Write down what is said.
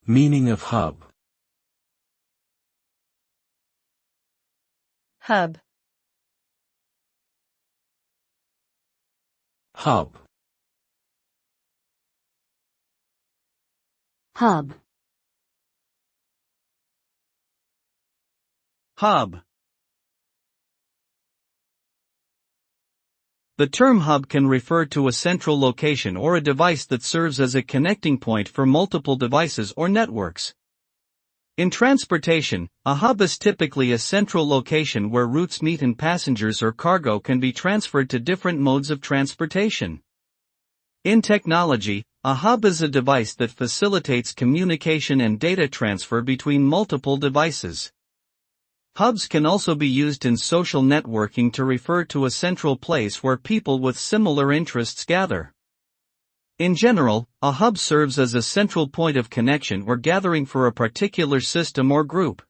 Meaning of hub. Hub. Hub. Hub. Hub. The term hub can refer to a central location or a device that serves as a connecting point for multiple devices or networks. In transportation, a hub is typically a central location where routes meet and passengers or cargo can be transferred to different modes of transportation. In technology, a hub is a device that facilitates communication and data transfer between multiple devices. Hubs can also be used in social networking to refer to a central place where people with similar interests gather. In general, a hub serves as a central point of connection or gathering for a particular system or group.